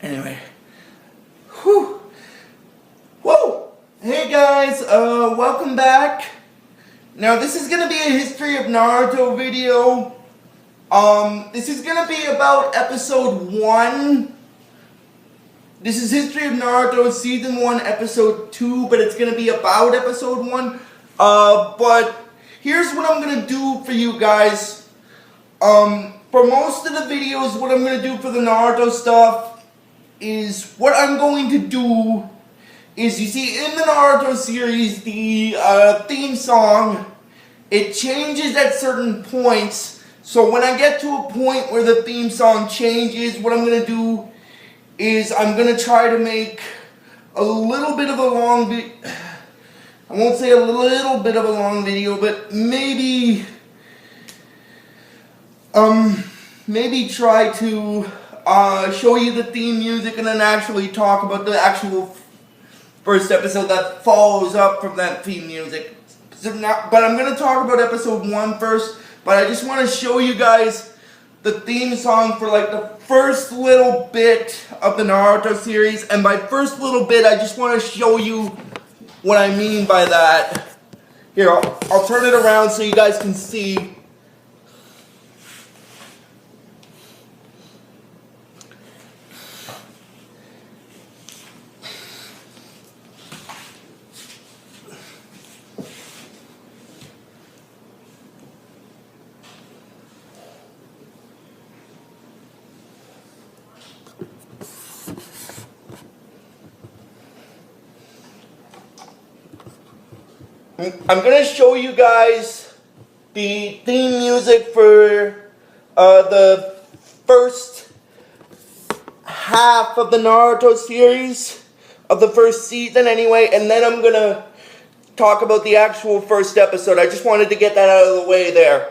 Anyway. Whew. Whoa! Hey guys, welcome back. Now this is gonna be a history of Naruto video. This is gonna be about episode 1. This is History of Naruto season 1 episode 2, but it's gonna be about episode 1. But here's what I'm gonna do for you guys. For most of the videos, what I'm gonna do for the Naruto stuff is what I'm going to do is, you see, in the Naruto series, the theme song, it changes at certain points. So when I get to a point where the theme song changes, what I'm going to do is I'm going to try to make a little bit of a long video. I won't say a little bit of a long video, but maybe try to show you the theme music and then actually talk about the actual first episode that follows up from that theme music. But I'm going to talk about episode 1 first, but I just want to show you guys the theme song for like the first little bit of the Naruto series. And by first little bit, I just want to show you what I mean by that. Here, I'll turn it around so you guys can see. I'm going to show you guys the theme music for the first half of the Naruto series, of the first season anyway, and then I'm going to talk about the actual first episode. I just wanted to get that out of the way there.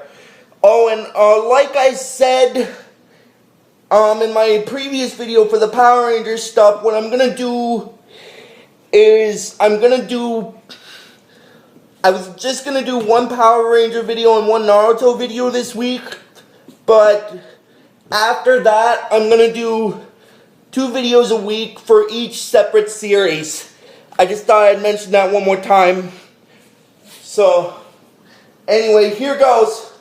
Oh, and like I said in my previous video for the Power Rangers stuff, what I'm going to do is I was just going to do one Power Ranger video and one Naruto video this week, but after that, I'm going to do 2 videos a week for each separate series. I just thought I'd mention that one more time. So, anyway, here goes.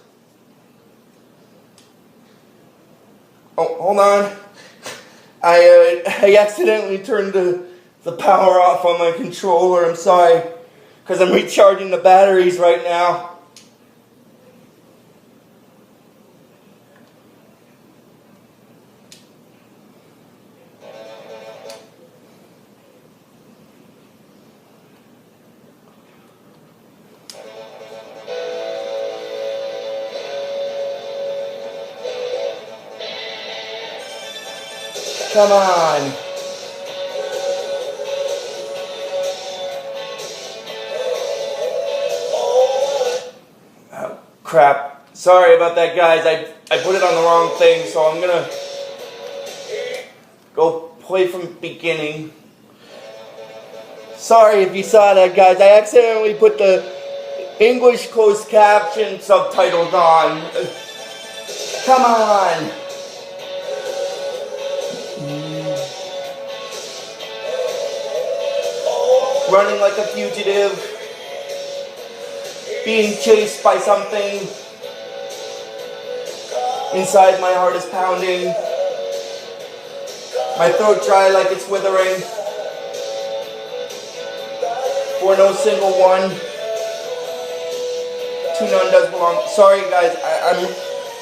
Oh, hold on. I accidentally turned the power off on my controller. I'm sorry. Because I'm recharging the batteries right now. Come on. Crap. Sorry about that, guys. I put it on the wrong thing, so I'm gonna go play from the beginning. Sorry if you saw that, guys. I accidentally put the English closed caption subtitles on. Come on. Running like a fugitive. Being chased by something. Inside my heart is pounding. My throat dry like it's withering. For no single one. To none does belong. Sorry guys, I'm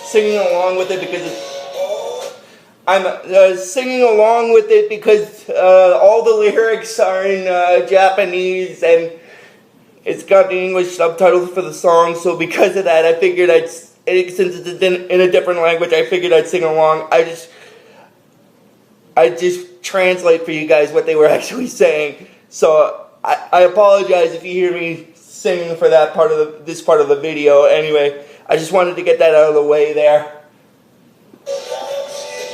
singing along with it because all the lyrics are in Japanese and it's got the English subtitles for the song, so because of that, I figured since it's in a different language, I figured I'd sing along. I just translate for you guys what they were actually saying. So I apologize if you hear me singing for that part of this part of the video. Anyway, I just wanted to get that out of the way there.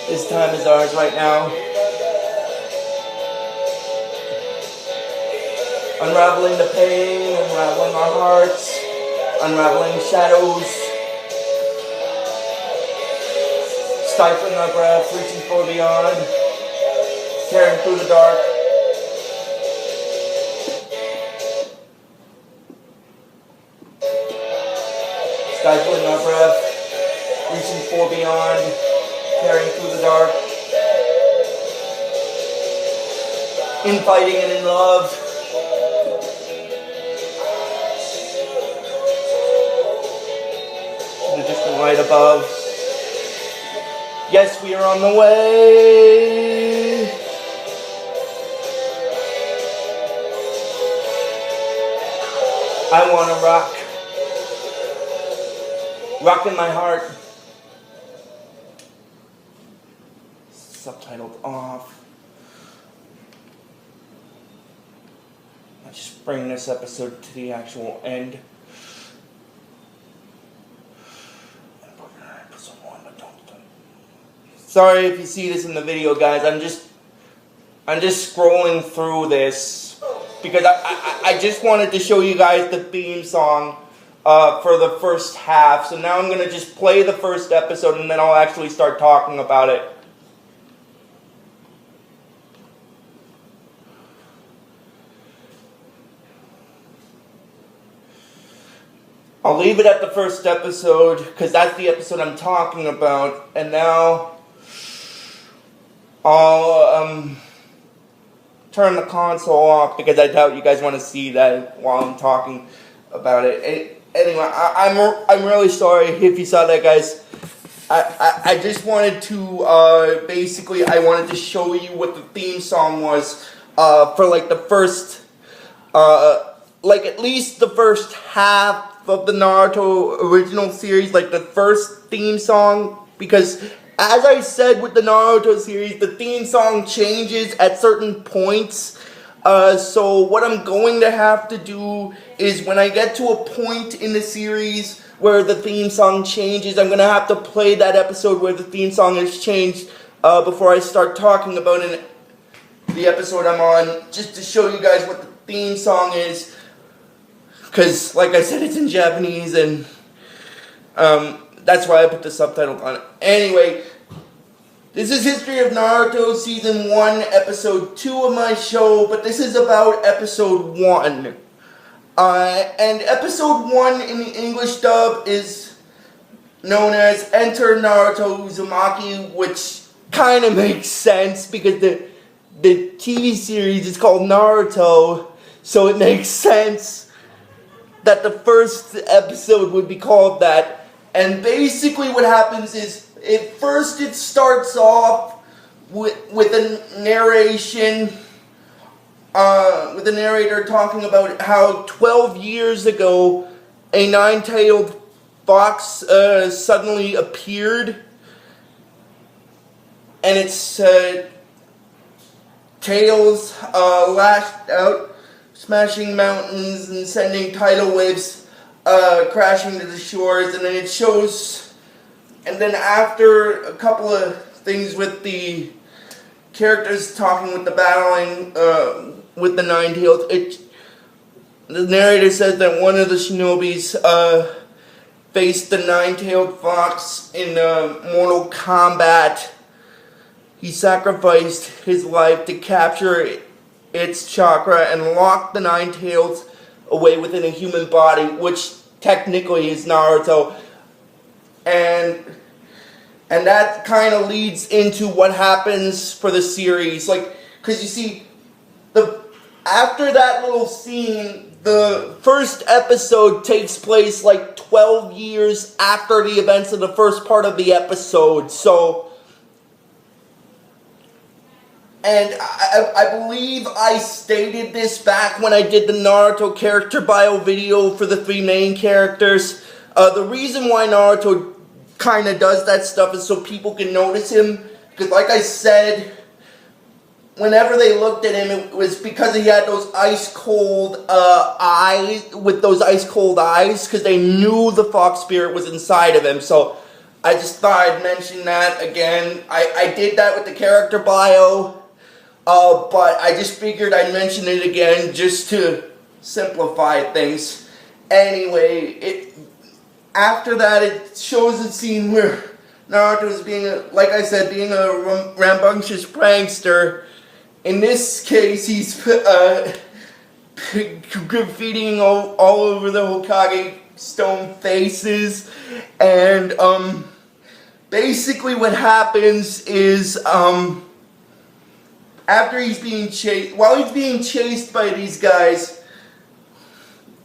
This time is ours right now. Unraveling the pain, unraveling our hearts, unraveling shadows, stifling our breath, reaching for beyond. tearing through the dark. Stifling our breath, reaching for beyond, tearing through the dark. In fighting and in love. The distant light above. Yes, we are on the way. I want to rock. Rock in my heart. Subtitled off. Let's just bring this episode to the actual end. Sorry if you see this in the video, guys. I'm just scrolling through this because I just wanted to show you guys the theme song for the first half. So now I'm going to just play the first episode and then I'll actually start talking about it. I'll leave it at the first episode because that's the episode I'm talking about. And now I'll turn the console off because I doubt you guys want to see that while I'm talking about it. Anyway, I'm really sorry if you saw that, guys. I just wanted to basically I wanted to show you what the theme song was for like the first like at least the first half of the Naruto original series, like the first theme song, because as I said with the Naruto series, the theme song changes at certain points. So what I'm going to have to do is when I get to a point in the series where the theme song changes, I'm going to have to play that episode where the theme song has changed before I start talking about the episode I'm on, just to show you guys what the theme song is. Because, like I said, it's in Japanese, and that's why I put the subtitle on it. Anyway, this is History of Naruto Season 1, Episode 2 of my show, but this is about Episode 1. And Episode 1 in the English dub is known as Enter Naruto Uzumaki, which kind of makes sense because the TV series is called Naruto, so it makes sense that the first episode would be called that. And basically what happens is, it starts off with a narration, with the narrator talking about how 12 years ago a nine-tailed fox suddenly appeared, and its tails lashed out, smashing mountains and sending tidal waves crashing to the shores. And then it shows, and then after a couple of things with the characters talking with the battling with the nine-tails, the narrator says that one of the shinobis faced the nine-tailed fox in Mortal Kombat. He sacrificed his life to capture its chakra and lock the nine tails away within a human body, which technically is Naruto. And that kind of leads into what happens for the series. Like, because you see, after that little scene, the first episode takes place like 12 years after the events of the first part of the episode. So, and I believe I stated this back when I did the Naruto character bio video for the three main characters. The reason why Naruto kind of does that stuff is so people can notice him. Because like I said, whenever they looked at him, it was because he had those ice-cold eyes, with those ice-cold eyes, because they knew the fox spirit was inside of him. So I just thought I'd mention that again. I did that with the character bio. But I just figured I'd mention it again just to simplify things. Anyway, after that it shows a scene where Naruto is being, like I said, being a rambunctious prankster, in this case, he's graffitiing all over the Hokage stone faces, and basically what happens is after he's being chased, while he's being chased by these guys,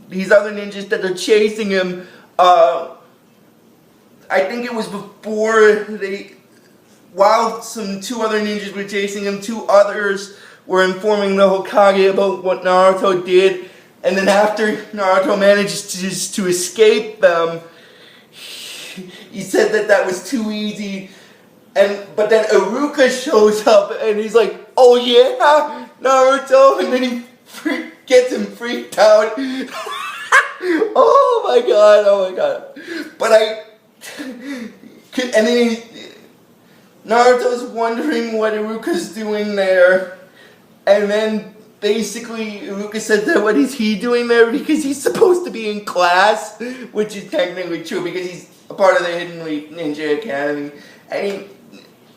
these other ninjas that are chasing him, I think it was before while two other ninjas were chasing him, two others were informing the Hokage about what Naruto did, and then after Naruto manages to escape them, he said that was too easy, but then Iruka shows up and he's like, "Oh yeah, Naruto," and then he gets him freaked out. Oh my god. But and then Naruto's wondering what Iruka's doing there, and then basically Iruka said that what is he doing there because he's supposed to be in class, which is technically true because he's a part of the Hidden Ninja Academy,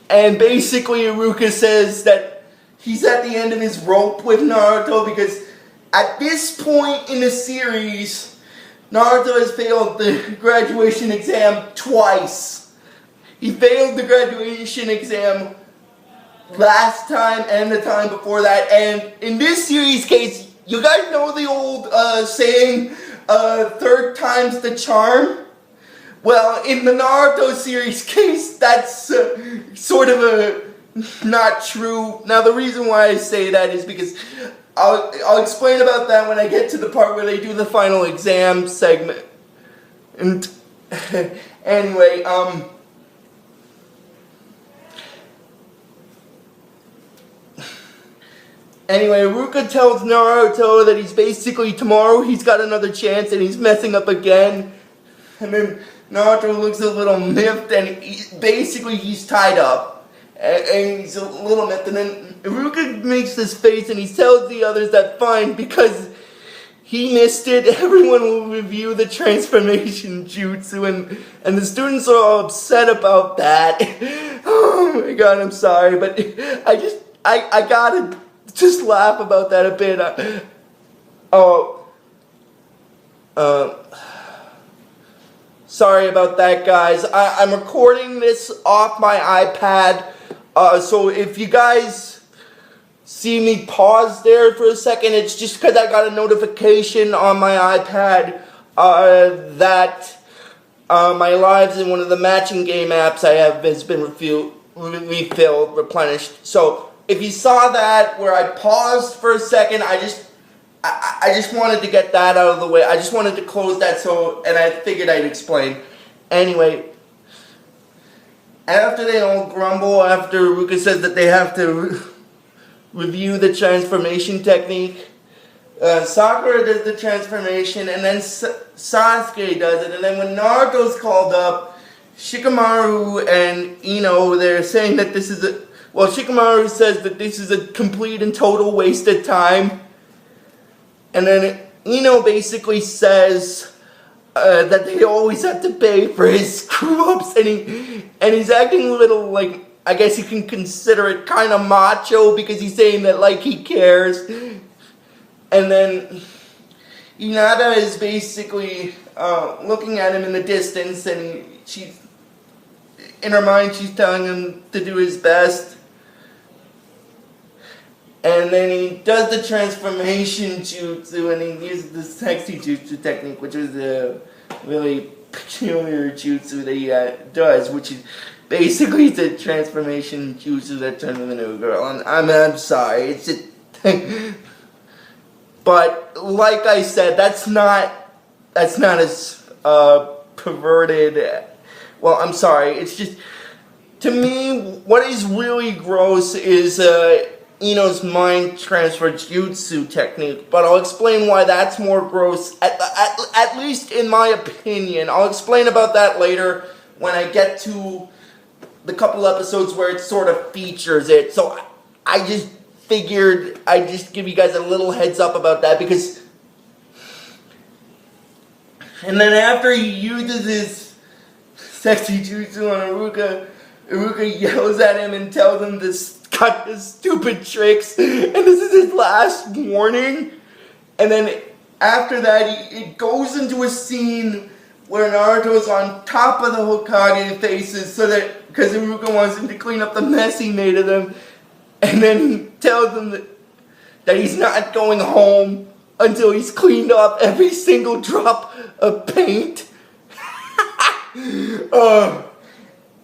and basically Iruka says that he's at the end of his rope with Naruto because at this point in the series, Naruto has failed the graduation exam twice. He failed the graduation exam last time and the time before that, and in this series case, you guys know the old saying, third time's the charm? Well, in the Naruto series case, that's sort of not true. Now, the reason why I say that is because I'll explain about that when I get to the part where they do the final exam segment. And anyway, Iruka tells Naruto that he's basically tomorrow he's got another chance and he's messing up again. And then Naruto looks a little miffed and he's tied up. And he's a little miffed, and then Iruka makes this face and he tells the others that fine, because he missed it, everyone will review the transformation jutsu, and the students are all upset about that. Oh my god, I'm sorry, but I gotta just laugh about that a bit. Sorry about that, guys. I'm recording this off my iPad. So if you guys see me pause there for a second, it's just because I got a notification on my iPad that my lives in one of the matching game apps I have has been replenished. So if you saw that where I paused for a second, I just wanted to get that out of the way. I just wanted to close that, and I figured I'd explain. Anyway, after they all grumble, after Iruka says that they have to review the transformation technique, Sakura does the transformation, and then Sasuke does it, and then when Naruto's called up, Shikamaru and Ino, they're saying that this is Shikamaru says that this is a complete and total waste of time, and then Ino basically says that they always have to pay for his screw-ups, and he's acting a little like, I guess you can consider it kind of macho, because he's saying that like he cares. And then Hinata is basically looking at him in the distance, and in her mind she's telling him to do his best. And then he does the transformation jutsu, and he uses the sexy jutsu technique, which is a really peculiar jutsu that he does, which is basically the transformation jutsu that turns him into a girl. And I'm sorry, it's just... But like I said, that's not as perverted. Well, I'm sorry. It's just, to me, what is really gross is Ino's mind transfer jutsu technique, but I'll explain why that's more gross, at least in my opinion. I'll explain about that later when I get to the couple episodes where it sort of features it. So I just figured I'd just give you guys a little heads up about that, because... And then after he uses his sexy jutsu on Iruka yells at him and tells him to got his stupid tricks, and this is his last warning. And then after that, it goes into a scene where Naruto's on top of the Hokage faces, so that because Iruka wants him to clean up the mess he made of them, and then he tells them that he's not going home until he's cleaned off every single drop of paint.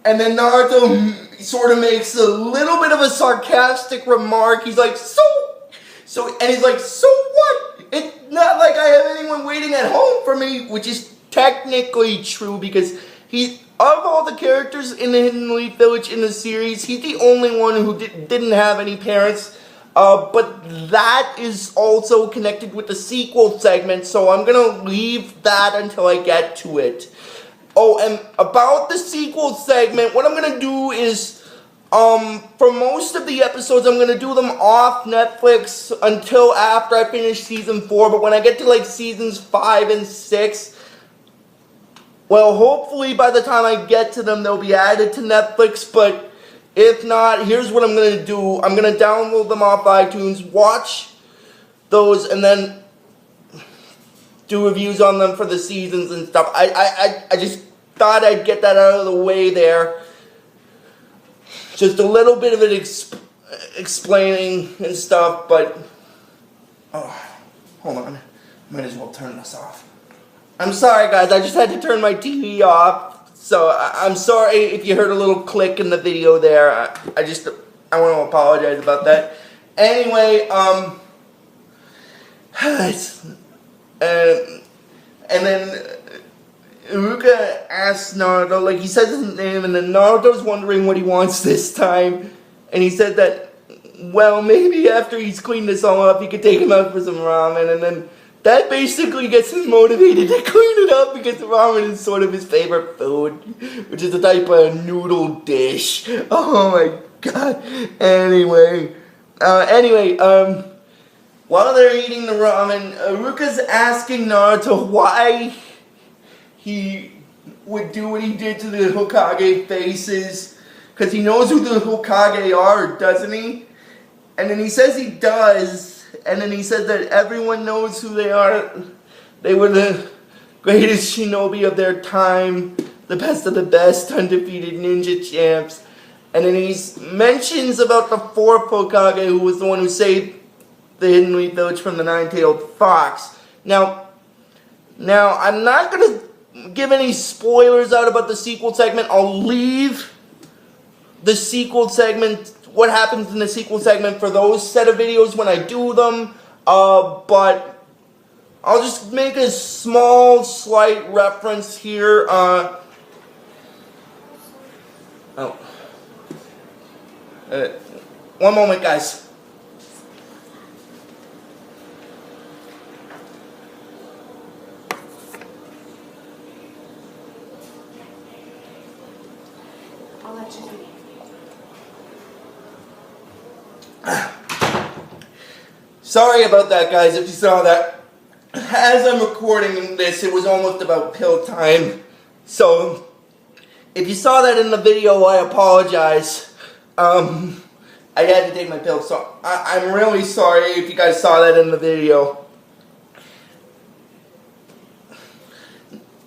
And then Naruto sort of makes a little bit of a sarcastic remark. He's like, and he's like, so what? It's not like I have anyone waiting at home for me, which is technically true because of all the characters in the Hidden Leaf Village in the series, he's the only one who didn't have any parents. But that is also connected with the sequel segment, so I'm gonna leave that until I get to it. Oh, and about the sequel segment, what I'm gonna do is, for most of the episodes, I'm gonna do them off Netflix until after I finish season 4, but when I get to like seasons 5 and 6, well, hopefully by the time I get to them, they'll be added to Netflix, but if not, here's what I'm going to do. I'm going to download them off iTunes, watch those, and then do reviews on them for the seasons and stuff. I just thought I'd get that out of the way there. Just a little bit of it explaining and stuff, but... Oh, hold on. Might as well turn this off. I'm sorry, guys. I just had to turn my TV off. So, I'm sorry if you heard a little click in the video there. I want to apologize about that. Anyway, and then Iruka asks Naruto, like, he says his name, and then Naruto's wondering what he wants this time. And he said that, well, maybe after he's cleaned this all up, he could take him out for some ramen, and then that basically gets him motivated to clean it up because ramen is sort of his favorite food, which is a type of noodle dish. Oh my god. Anyway, while they're eating the ramen, Iruka's asking Naruto why he would do what he did to the Hokage faces, because he knows who the Hokage are, doesn't he? And then he says he does. And then he said that everyone knows who they are. They were the greatest shinobi of their time, the best of the best, undefeated ninja champs. And then he mentions about the fourth Hokage, who was the one who saved the Hidden Leaf Village from the nine-tailed fox. Now, I'm not going to give any spoilers out about the sequel segment. I'll leave the sequel segment, what happens in the sequel segment, for those set of videos when I do them, but I'll just make a small, slight reference here. One moment, guys. I'll let you do it. Sorry about that, guys, if you saw that. As I'm recording this, it was almost about pill time. So, if you saw that in the video, I apologize. I had to take my pill, so I'm really sorry if you guys saw that in the video.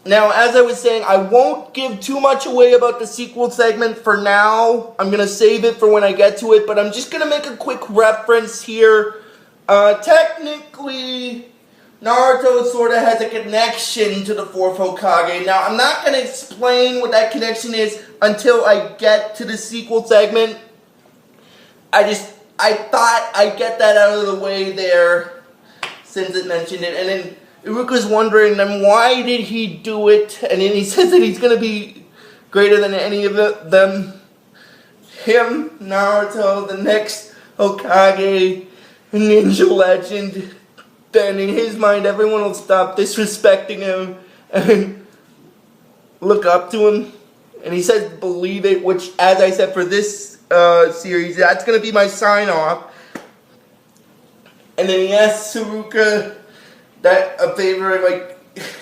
Now, as I was saying, I won't give too much away about the sequel segment for now. I'm going to save it for when I get to it, but I'm just going to make a quick reference here. Technically, Naruto sort of has a connection to the fourth Hokage. Now, I'm not going to explain what that connection is until I get to the sequel segment. I thought I'd get that out of the way there, since it mentioned it. And then Iruka's wondering then why did he do it, and then he says that he's going to be greater than any of them. Him, Naruto, the next Hokage, ninja legend. Then in his mind everyone will stop disrespecting him and look up to him. And he says believe it, which, as I said, for this series, that's going to be my sign off. And then he asks Iruka that a favor, like,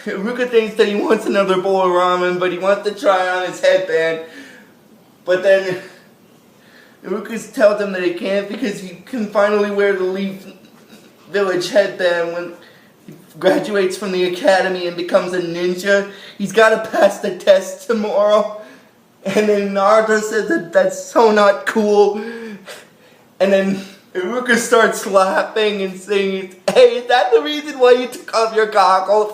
Iruka thinks that he wants another bowl of ramen, but he wants to try on his headband. But then Iruka tells him that he can't because he can finally wear the Leaf Village headband when he graduates from the academy and becomes a ninja. He's got to pass the test tomorrow. And then Naruto says that that's so not cool. And then Iruka starts laughing and saying, "Hey, is that the reason why you took off your goggles?"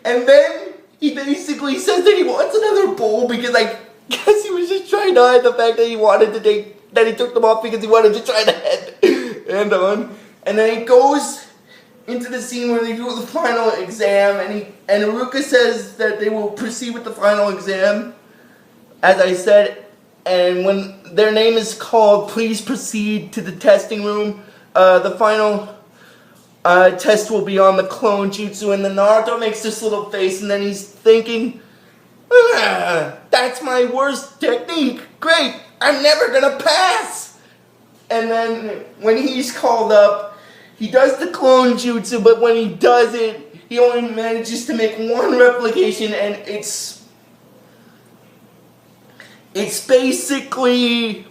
And then he basically says that he wants another bowl because I guess he was just trying to hide the fact that he took them off because he wanted to try to hand on. And then he goes into the scene where they do the final exam, and Iruka says that they will proceed with the final exam, as I said, and when their name is called, please proceed to the testing room. The final test will be on the clone jutsu, and then Naruto makes this little face, and then he's thinking, that's my worst technique. Great, I'm never gonna pass. And then when he's called up, he does the clone jutsu, but when he does it, he only manages to make one replication, and it's basically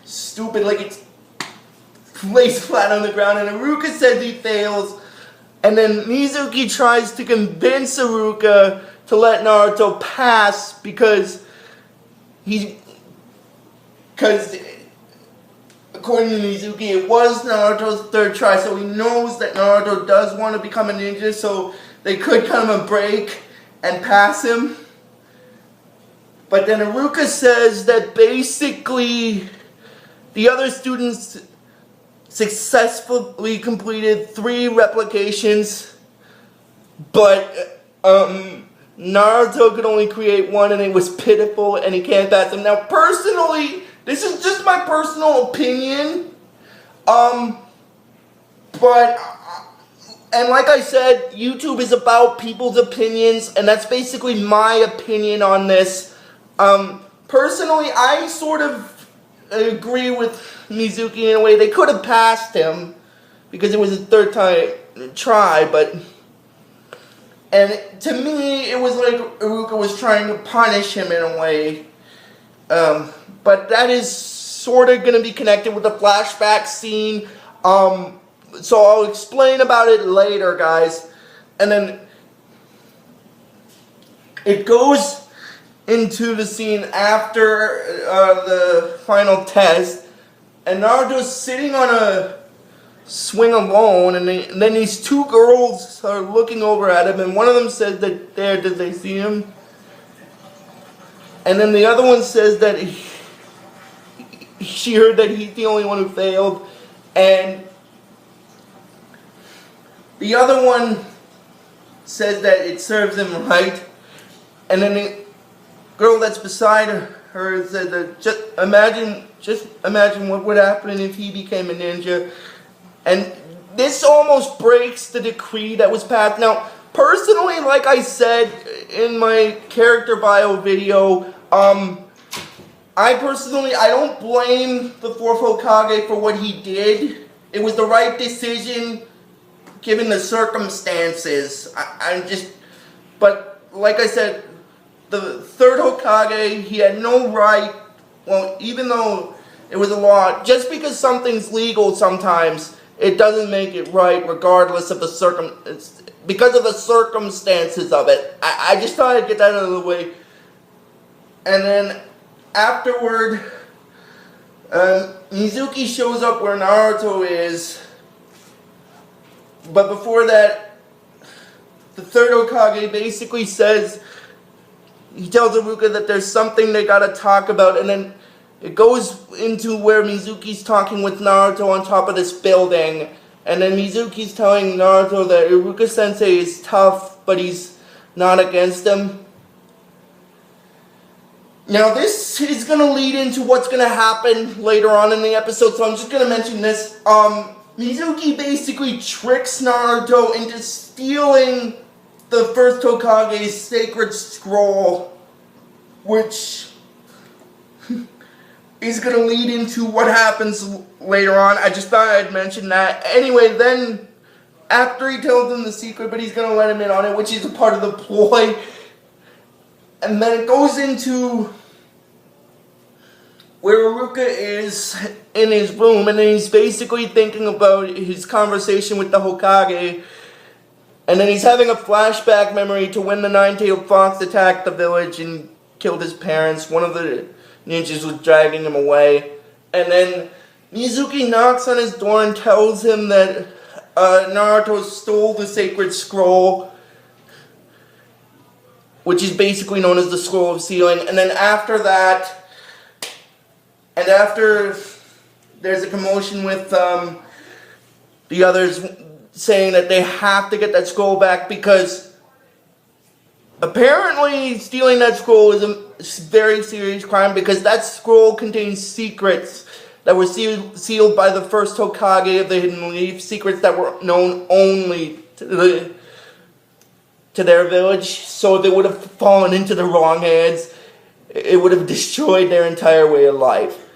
stupid. Like, it's lays flat on the ground, and Iruka says he fails, and then Mizuki tries to convince Iruka to let Naruto pass because according to Mizuki, it was Naruto's third try, so he knows that Naruto does want to become a ninja, so they could cut him a break and pass him. But then Iruka says that basically the other students successfully completed 3 replications, but Naruto could only create 1, and it was pitiful, and he can't pass him. Now, personally, this is just my personal opinion, but, and like I said, YouTube is about people's opinions, and that's basically my opinion on this. Personally, I sort of agree with Mizuki in a way. They could have passed him because it was his third try, but, and to me, it was like Iruka was trying to punish him in a way. But that is sort of going to be connected with the flashback scene. So I'll explain about it later, guys. And then it goes into the scene after the final test, and Naruto's sitting on a swing alone, and then these 2 girls are looking over at him, and one of them says that did they see him? And then the other one says that she heard that he's the only one who failed, and the other one says that it serves him right, and then the girl that's beside her said that just imagine what would happen if he became a ninja. And this almost breaks the decree that was passed. Now, personally, like I said in my character bio video, I don't blame the 4th Hokage for what he did. It was the right decision given the circumstances. But like I said, the 3rd Hokage, he had no right, well, even though it was a law, just because something's legal sometimes, it doesn't make it right regardless of because of the circumstances of it. I just thought I'd get that out of the way. And then afterward, Mizuki shows up where Naruto is, but before that, the 3rd Hokage basically says, he tells Iruka that there's something they gotta talk about, and then it goes into where Mizuki's talking with Naruto on top of this building, and then Mizuki's telling Naruto that Iruka Sensei is tough, but he's not against him. Now this is gonna lead into what's gonna happen later on in the episode, so I'm just gonna mention this. Mizuki basically tricks Naruto into stealing the 1st Hokage's sacred scroll, which is going to lead into what happens later on. I just thought I'd mention that. Anyway, then, after he tells him the secret, but he's going to let him in on it, which is a part of the ploy, and then it goes into where Iruka is in his room, and then he's basically thinking about his conversation with the Hokage, and then he's having a flashback memory to when the Nine-Tailed Fox attacked the village and killed his parents. One of the ninjas was dragging him away, and then Mizuki knocks on his door and tells him that Naruto stole the sacred scroll, which is basically known as the Scroll of Sealing. And then after that, and after there's a commotion with the others saying that they have to get that scroll back because apparently stealing that scroll is a very serious crime, because that scroll contains secrets that were sealed by the first Hokage of the Hidden Leaf, secrets that were known only to their village. So if it would have fallen into the wrong hands, it would have destroyed their entire way of life.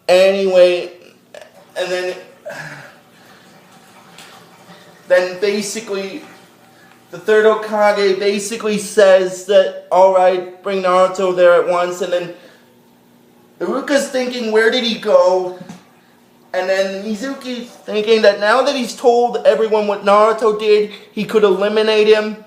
Anyway, and then basically the third Hokage basically says that, alright, bring Naruto there at once, and then Iruka's thinking, where did he go? And then Mizuki's thinking that now that he's told everyone what Naruto did, he could eliminate him.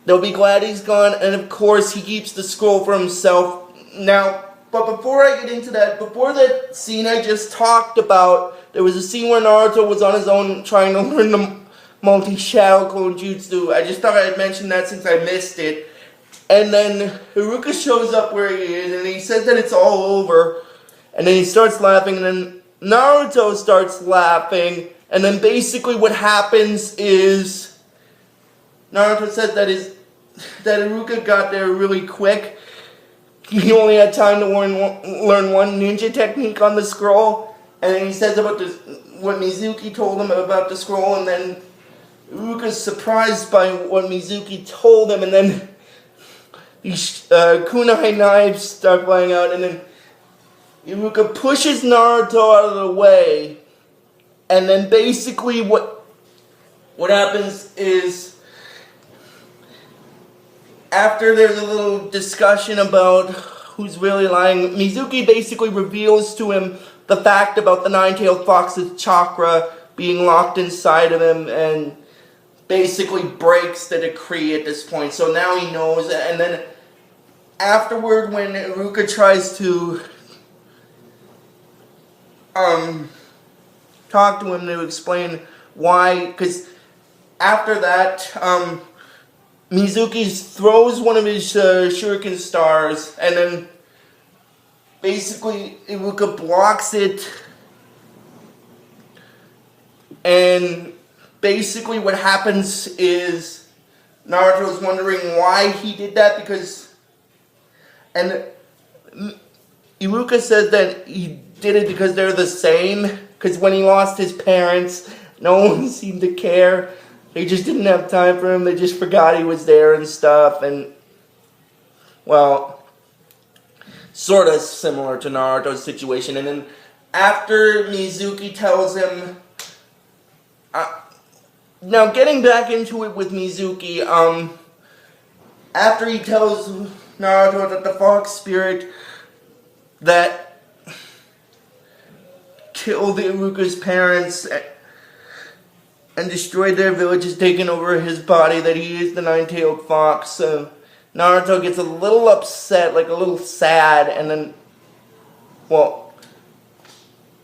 They'll be glad he's gone, and of course he keeps the scroll for himself. Now, but before I get into that, before that scene I just talked about, there was a scene where Naruto was on his own trying to learn the multi-shadow clone jutsu. I just thought I'd mention that since I missed it. And then Iruka shows up where he is, and he says that it's all over. And then he starts laughing, and then Naruto starts laughing. And then basically what happens is Naruto says that Iruka got there really quick. He only had time to learn one ninja technique on the scroll. And then he says about what Mizuki told him about the scroll, and then Iruka's surprised by what Mizuki told him, and then these kunai knives start flying out, and then Iruka pushes Naruto out of the way, and then basically what happens is, after there's a little discussion about who's really lying, Mizuki basically reveals to him the fact about the Nine-Tailed Fox's chakra being locked inside of him, and basically breaks the decree at this point. So now he knows, and then afterward when Iruka tries to talk to him to explain why, because after that Mizuki throws one of his shuriken stars, and then basically Iruka blocks it, and basically what happens is Naruto's wondering why he did that, because, and Iruka says that he did it because they're the same, because when he lost his parents, no one seemed to care. They just didn't have time for him, they just forgot he was there and stuff, and, well, sort of similar to Naruto's situation. And then after Mizuki tells him, now getting back into it with Mizuki, after he tells Naruto that the fox spirit that killed Iruka's parents and destroyed their village has taken over his body, that he is the Nine-Tailed Fox, Naruto gets a little upset, like a little sad, and then, well,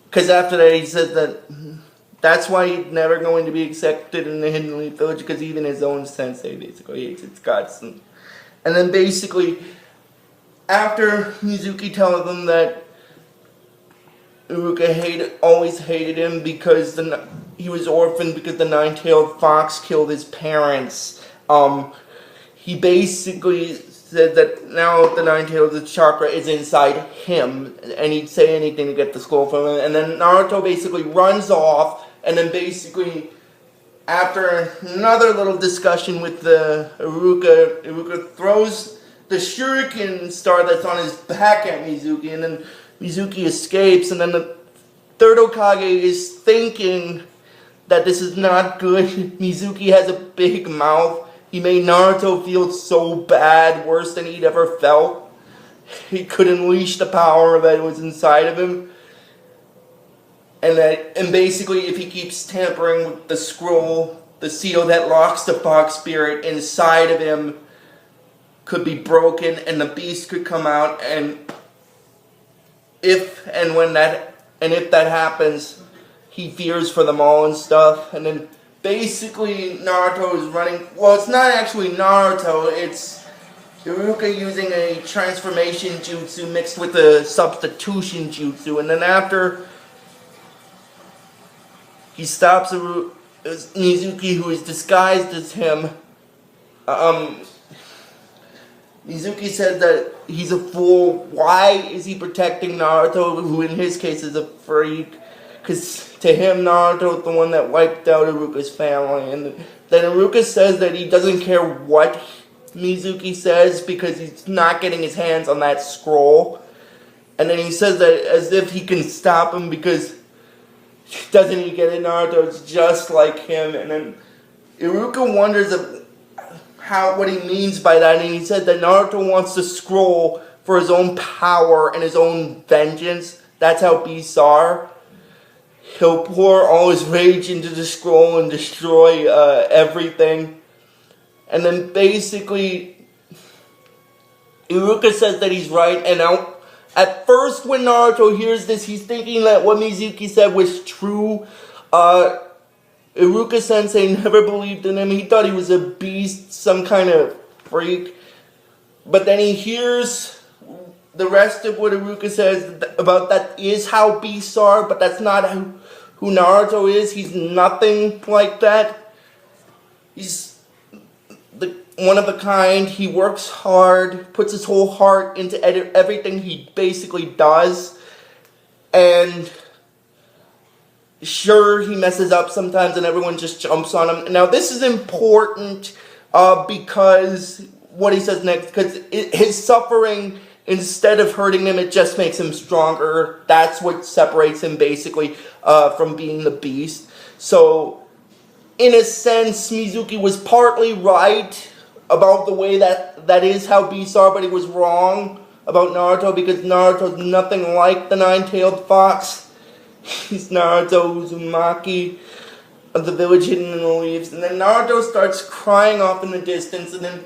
because after that he says that that's why he's never going to be accepted in the Hidden Leaf Village, because even his own sensei basically hates its guts. And then basically, after Mizuki tells him that Iruka always hated him because he was orphaned because the Nine-Tailed Fox killed his parents, he basically said that now the Nine-Tailed chakra is inside him, and he'd say anything to get the scroll from him. And then Naruto basically runs off, and then basically, after another little discussion with Iruka throws the shuriken star that's on his back at Mizuki, and then Mizuki escapes, and then the third Hokage is thinking that this is not good. Mizuki has a big mouth. He made Naruto feel so bad, worse than he'd ever felt. he could unleash the power that was inside of him. And basically, if he keeps tampering with the scroll, the seal that locks the fox spirit inside of him could be broken, and the beast could come out. And if that happens, he fears for them all and stuff. And then basically, Naruto is running. Well, it's not actually Naruto. It's Iruka using a transformation jutsu mixed with a substitution jutsu, and then after he stops Mizuki, who is disguised as him. Mizuki said that he's a fool. Why is he protecting Naruto, who in his case is a freak? Because to him, Naruto is the one that wiped out Iruka's family. And then Iruka says that he doesn't care what Mizuki says because he's not getting his hands on that scroll. And then he says that as if he can stop him because doesn't he get it? Naruto's just like him. And then Iruka wonders what he means by that. And he said that Naruto wants the scroll for his own power and his own vengeance. That's how beasts are. He'll pour all his rage into the scroll and destroy everything. And then basically, Iruka says that he's right. And at first, when Naruto hears this, he's thinking that what Mizuki said was true. Iruka Sensei never believed in him. He thought he was a beast, some kind of freak. But then he hears the rest of what Iruka says about that is how beasts are, but that's not who Naruto is. He's nothing like that. He's one of a kind. He works hard, puts his whole heart into everything he basically does. And sure, he messes up sometimes and everyone just jumps on him. Now, this is important because what he says next, because his suffering, instead of hurting him, it just makes him stronger. That's what separates him basically from being the beast. So, in a sense, Mizuki was partly right about the way that is how beasts are, but he was wrong about Naruto because Naruto's nothing like the nine-tailed fox. He's Naruto Uzumaki of the village hidden in the leaves. And then Naruto starts crying off in the distance, and then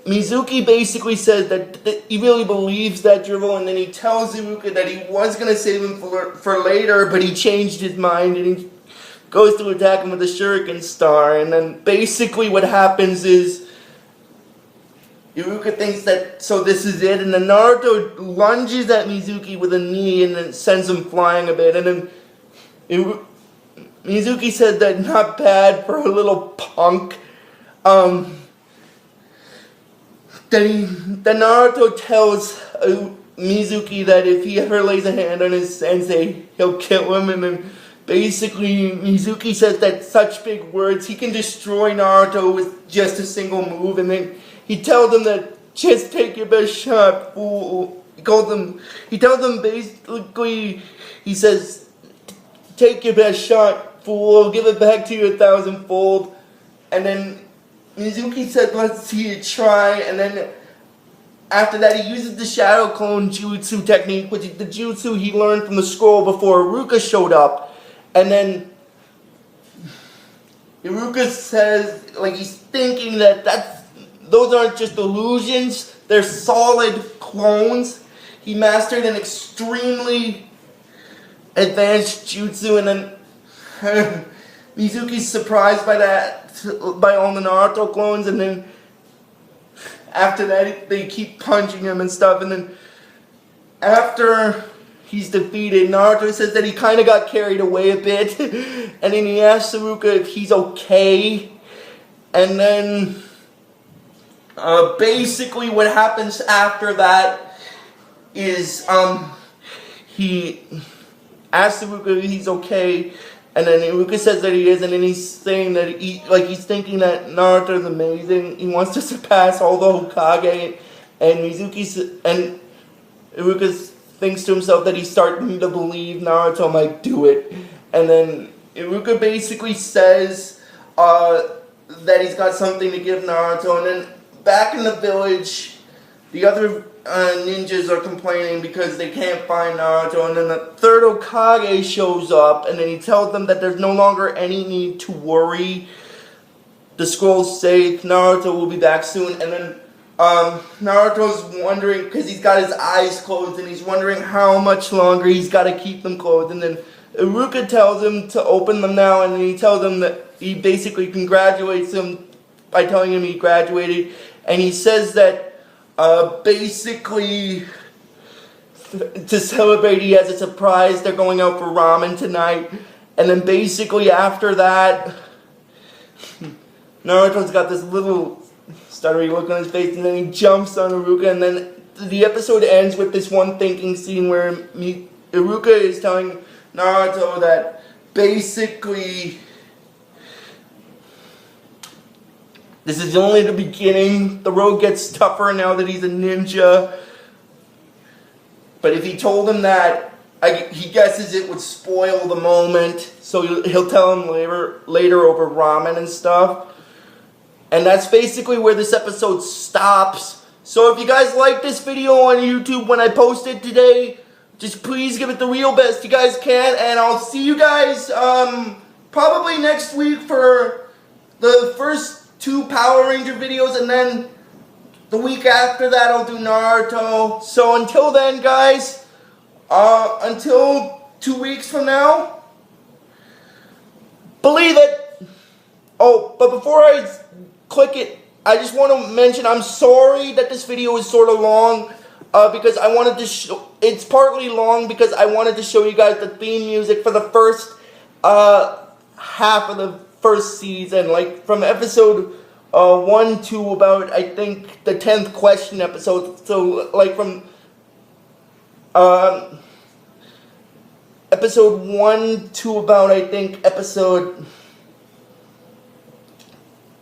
Mizuki basically says that he really believes that drivel, and then he tells Iruka that he was going to save him for later, but he changed his mind, and he goes to attack him with a shuriken star. And then basically what happens is Iruka thinks that, so this is it, and then Naruto lunges at Mizuki with a knee and then sends him flying a bit. And then Mizuki said that not bad for a little punk. Then Naruto tells Mizuki that if he ever lays a hand on his sensei, he'll kill him. And then basically Mizuki says that such big words, he can destroy Naruto with just a single move. And then he tells him that just take your best shot, fool. He tells them basically, he says, take your best shot, fool. I'll give it back to you 1,000-fold. And then Mizuki said, let's see it try. And then after that, he uses the shadow clone jutsu technique, which is the jutsu he learned from the scroll before Iruka showed up. And then Iruka says, like, he's thinking that those aren't just illusions, they're solid clones. He mastered an extremely advanced jutsu, and then Mizuki's surprised by that, by all the Naruto clones, and then after that they keep punching him and stuff. And then after he's defeated, Naruto says that he kind of got carried away a bit, and then he asks Iruka if he's okay. And then basically what happens after that is he asks Iruka if he's okay, and then Iruka says that he is, and then he's saying that he's thinking that Naruto is amazing. He wants to surpass all the Hokage, and Iruka thinks to himself that he's starting to believe Naruto might do it. And then Iruka basically says that he's got something to give Naruto, and then back in the village, the other ninjas are complaining because they can't find Naruto, and then the third Hokage shows up, and then he tells them that there's no longer any need to worry. The scrolls say Naruto will be back soon, and then Naruto's wondering, because he's got his eyes closed, and he's wondering how much longer he's got to keep them closed, and then Iruka tells him to open them now, and then he tells him that he basically congratulates him by telling him he graduated, and he says that basically, to celebrate, he has a surprise. They're going out for ramen tonight. And then basically after that, Naruto's got this little stuttery look on his face, and then he jumps on Iruka, and then the episode ends with this one thinking scene where Iruka is telling Naruto that basically this is only the beginning. The road gets tougher now that he's a ninja. But if he told him that, he guesses it would spoil the moment. So he'll tell him later over ramen and stuff. And that's basically where this episode stops. So if you guys like this video on YouTube when I post it today, just please give it the real best you guys can. And I'll see you guys probably next week for the first 2 Power Ranger videos, and then the week after that I'll do Naruto. So until then, guys, until 2 weeks from now, believe it. Oh, but before I click it, I just want to mention I'm sorry that this video is sort of long, because I wanted to show, it's partly long because I wanted to show you guys the theme music for the first half of the first season, like from episode 1 to about, I think, the 10th question episode. So like from episode 1 to about, I think, episode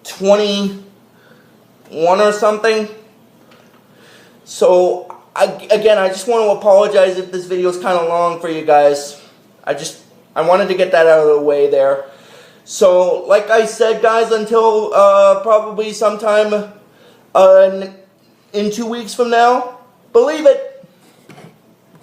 21 or something. So I just want to apologize if this video is kind of long for you guys. I wanted to get that out of the way there. So, like I said, guys, until probably sometime in 2 weeks from now, believe it.